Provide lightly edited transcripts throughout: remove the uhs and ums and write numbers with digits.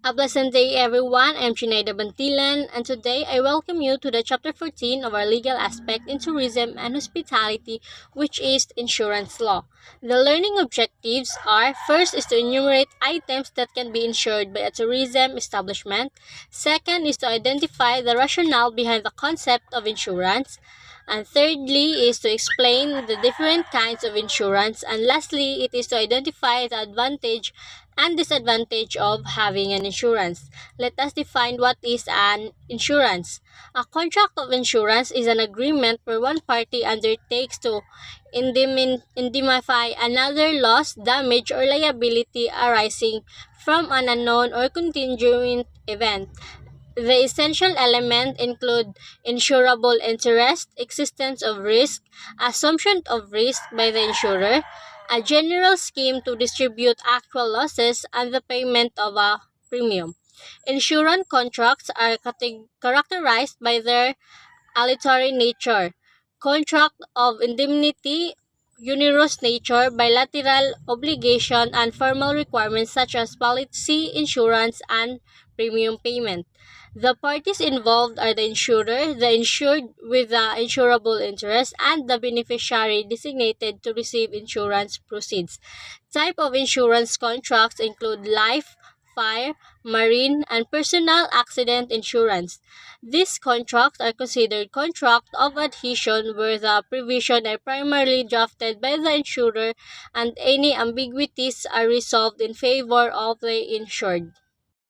A pleasant day, everyone. I'm Zenaida Bantilan, and today I welcome you to the chapter 14 of our legal aspect in tourism and hospitality, which is insurance law. The learning objectives are: first is to enumerate items that can be insured by a tourism establishment, second is to identify the rationale behind the concept of insurance, and thirdly is to explain the different kinds of insurance, and lastly, it is to identify the advantage and disadvantage of having an insurance. Let us define what is an insurance. A contract of insurance is an agreement where one party undertakes to indemnify another loss, damage, or liability arising from an unknown or contingent event. The essential elements include insurable interest, existence of risk, assumption of risk by the insurer, a general scheme to distribute actual losses, and the payment of a premium. Insurance contracts are characterized by their aleatory nature, contract of indemnity, onerous nature, bilateral obligation, and formal requirements such as policy insurance and premium payment. The parties involved are the insurer, the insured with the insurable interest, and the beneficiary designated to receive insurance proceeds. Type of insurance contracts include life, fire, marine, and personal accident insurance. These contracts are considered contract of adhesion where the provisions are primarily drafted by the insurer and any ambiguities are resolved in favor of the insured.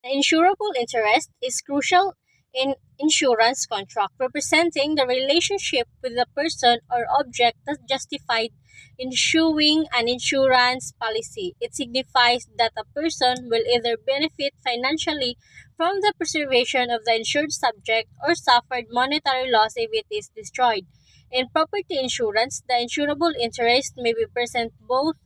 The insurable interest is crucial in insurance contract, representing the relationship with the person or object that justified issuing an insurance policy. It signifies that a person will either benefit financially from the preservation of the insured subject or suffered monetary loss if it is destroyed. In property insurance, the insurable interest may be present both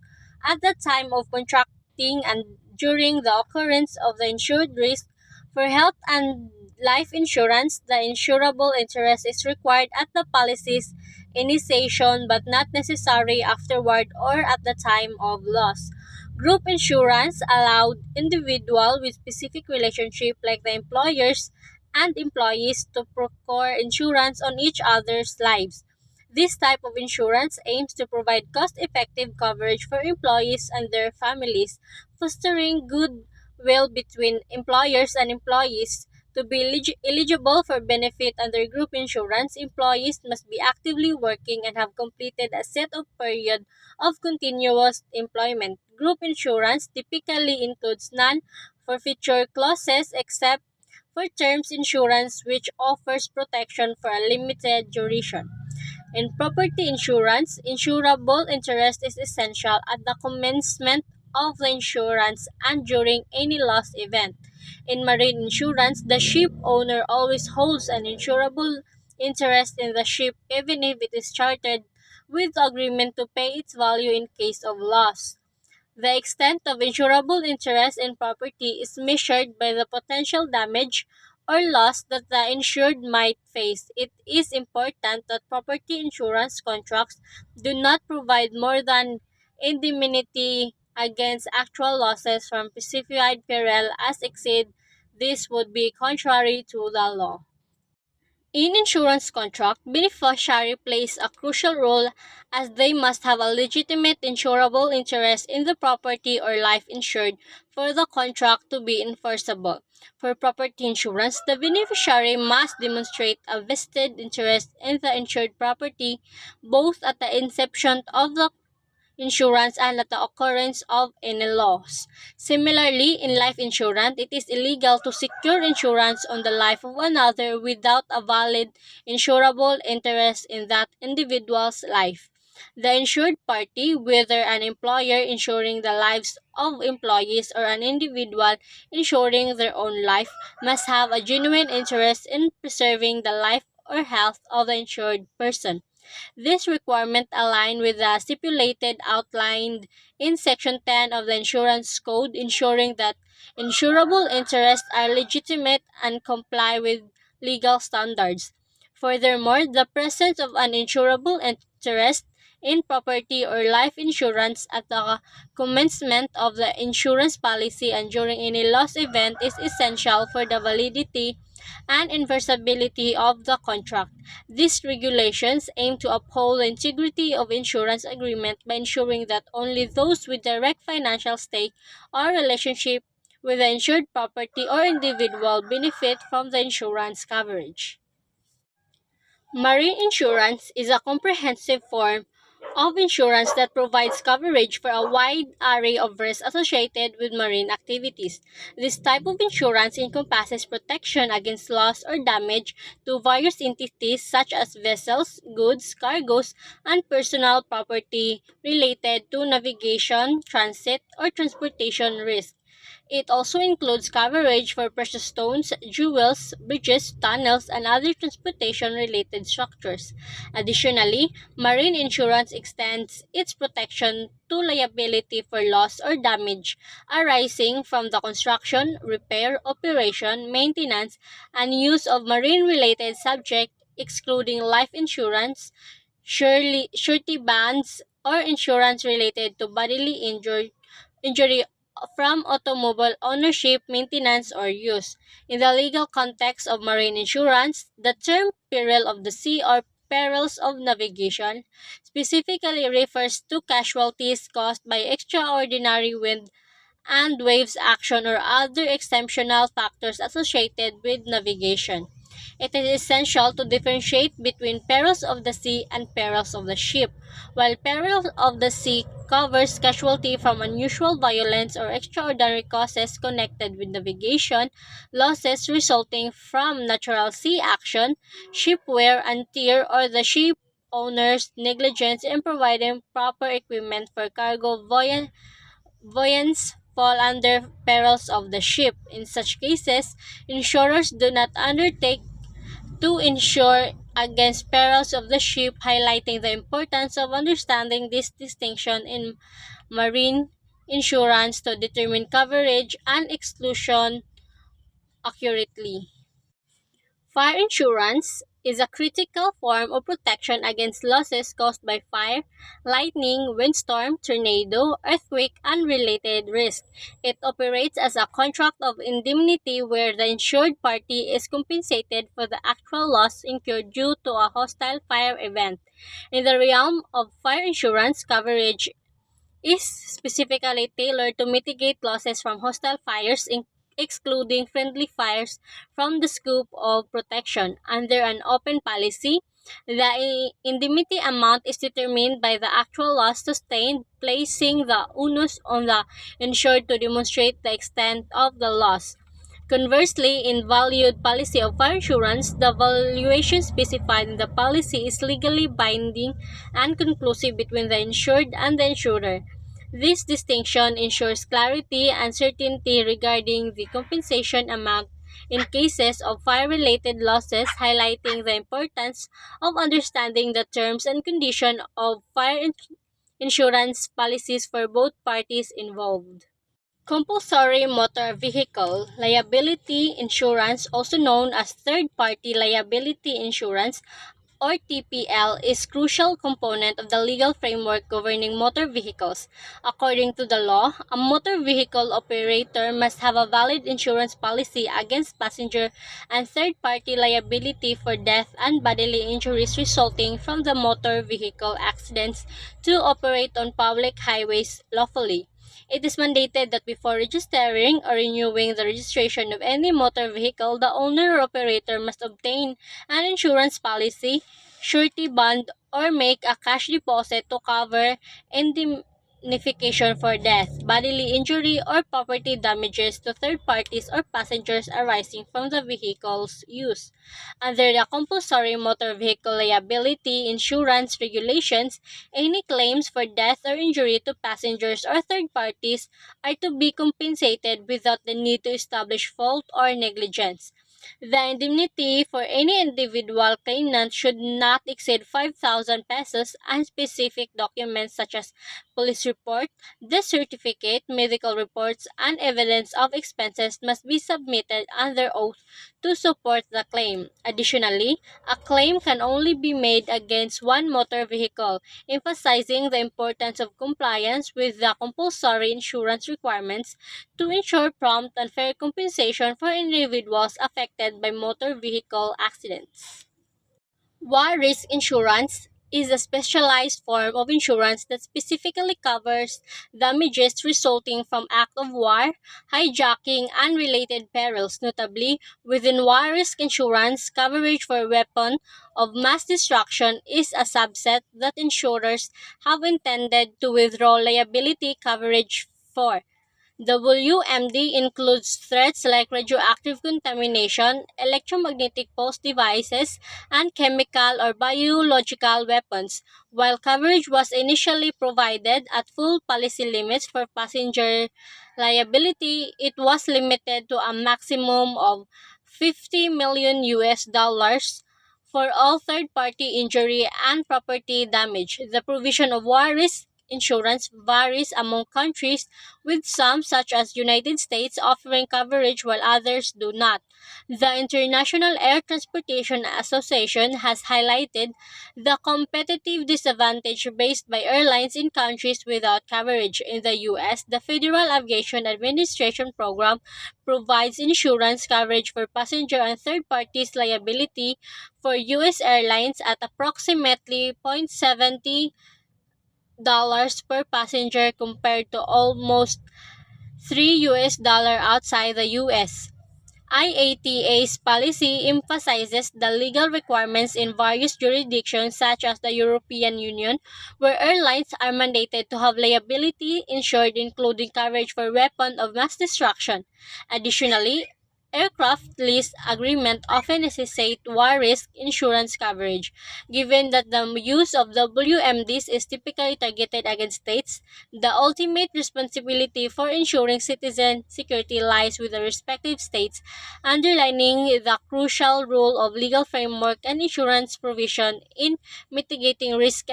at the time of contracting and during the occurrence of the insured risk. For health and life insurance, the insurable interest is required at the policy's initiation but not necessary afterward or at the time of loss. Group insurance allowed individuals with specific relationship like the employers and employees to procure insurance on each other's lives. This type of insurance aims to provide cost-effective coverage for employees and their families, fostering goodwill between employers and employees. To be eligible for benefit under group insurance, employees must be actively working and have completed a set of period of continuous employment. Group insurance typically includes non-forfeiture clauses except for terms insurance which offers protection for a limited duration. In property insurance, insurable interest is essential at the commencement of the insurance and during any loss event. In marine insurance, the ship owner always holds an insurable interest in the ship even if it is chartered with the agreement to pay its value in case of loss. The extent of insurable interest in property is measured by the potential damage or loss that the insured might face. It is important that property insurance contracts do not provide more than indemnity against actual losses from specified peril as exceed. This would be contrary to the law. In insurance contract, beneficiary plays a crucial role as they must have a legitimate insurable interest in the property or life insured for the contract to be enforceable. For property insurance, the beneficiary must demonstrate a vested interest in the insured property both at the inception of the insurance and at the occurrence of any loss. Similarly, in life insurance, it is illegal to secure insurance on the life of another without a valid insurable interest in that individual's life. The insured party, whether an employer insuring the lives of employees or an individual insuring their own life, must have a genuine interest in preserving the life or health of the insured person. This requirement align with the stipulated outlined in Section 10 of the Insurance Code, ensuring that insurable interests are legitimate and comply with legal standards. Furthermore, the presence of an insurable interest in property or life insurance at the commencement of the insurance policy and during any loss event is essential for the validity and enforceability of the contract. These regulations aim to uphold the integrity of insurance agreement by ensuring that only those with direct financial stake or relationship with the insured property or individual benefit from the insurance coverage. Marine insurance is a comprehensive form of insurance that provides coverage for a wide array of risks associated with marine activities. This type of insurance encompasses protection against loss or damage to various entities such as vessels, goods, cargoes, and personal property related to navigation, transit, or transportation risk. It also includes coverage for precious stones, jewels, bridges, tunnels, and other transportation-related structures. Additionally, marine insurance extends its protection to liability for loss or damage arising from the construction, repair, operation, maintenance, and use of marine-related subjects, excluding life insurance, surety bonds, or insurance related to bodily injury from automobile ownership, maintenance, or use. In the legal context of marine insurance, the term peril of the sea or perils of navigation specifically refers to casualties caused by extraordinary wind and waves action or other exceptional factors associated with navigation. It is essential to differentiate between perils of the sea and perils of the ship. While perils of the sea covers casualty from unusual violence or extraordinary causes connected with navigation, losses resulting from natural sea action, ship wear and tear, or the ship owner's negligence in providing proper equipment for cargo voyants fall under perils of the ship. In such cases, insurers do not undertake to insure against perils of the ship, highlighting the importance of understanding this distinction in marine insurance to determine coverage and exclusion accurately. Fire insurance is a critical form of protection against losses caused by fire, lightning, windstorm, tornado, earthquake, and related risks. It operates as a contract of indemnity where the insured party is compensated for the actual loss incurred due to a hostile fire event. In the realm of fire insurance, coverage is specifically tailored to mitigate losses from hostile fires, excluding friendly fires from the scope of protection. Under an open policy, the indemnity amount is determined by the actual loss sustained, placing the onus on the insured to demonstrate the extent of the loss. Conversely, in valued policy of fire insurance, the valuation specified in the policy is legally binding and conclusive between the insured and the insurer. This distinction ensures clarity and certainty regarding the compensation amount in cases of fire-related losses, highlighting the importance of understanding the terms and conditions of insurance policies for both parties involved. Compulsory motor vehicle liability insurance, also known as third-party liability insurance or TPL, is a crucial component of the legal framework governing motor vehicles. According to the law, a motor vehicle operator must have a valid insurance policy against passenger and third-party liability for death and bodily injuries resulting from the motor vehicle accidents to operate on public highways lawfully. It is mandated that before registering or renewing the registration of any motor vehicle, the owner or operator must obtain an insurance policy, surety bond, or make a cash deposit to cover indemnification for death, bodily injury, or property damages to third parties or passengers arising from the vehicle's use. Under the compulsory motor vehicle liability insurance regulations, any claims for death or injury to passengers or third parties are to be compensated without the need to establish fault or negligence. The indemnity for any individual claimant should not exceed 5,000 pesos, and specific documents such as police report, death certificate, medical reports, and evidence of expenses must be submitted under oath to support the claim. Additionally, a claim can only be made against one motor vehicle, emphasizing the importance of compliance with the compulsory insurance requirements to ensure prompt and fair compensation for individuals affected by motor vehicle accidents. War risk insurance is a specialized form of insurance that specifically covers damages resulting from acts of war, hijacking, and related perils. Notably, within war risk insurance, coverage for weapon of mass destruction is a subset that insurers have intended to withdraw liability coverage for. WMD includes threats like radioactive contamination, electromagnetic pulse devices, and chemical or biological weapons. While coverage was initially provided at full policy limits for passenger liability, it was limited to a maximum of 50 million US dollars for all third-party injury and property damage. The provision of war risk insurance varies among countries, with some, such as United States, offering coverage while others do not. The International Air Transportation Association has highlighted the competitive disadvantage faced by airlines in countries without coverage. In the U.S., the Federal Aviation Administration program provides insurance coverage for passenger and third parties liability for U.S. airlines at approximately 0.70 dollars per passenger compared to almost $3 outside the US. IATA's policy emphasizes the legal requirements in various jurisdictions such as the European Union, where airlines are mandated to have liability insured including coverage for weapons of mass destruction. Additionally, aircraft lease agreements often necessitate war risk insurance coverage. Given that the use of WMDs is typically targeted against states, the ultimate responsibility for ensuring citizen security lies with the respective states, underlining the crucial role of legal framework and insurance provision in mitigating risk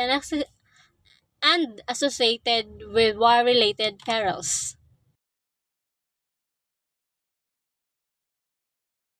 and associated with war-related perils.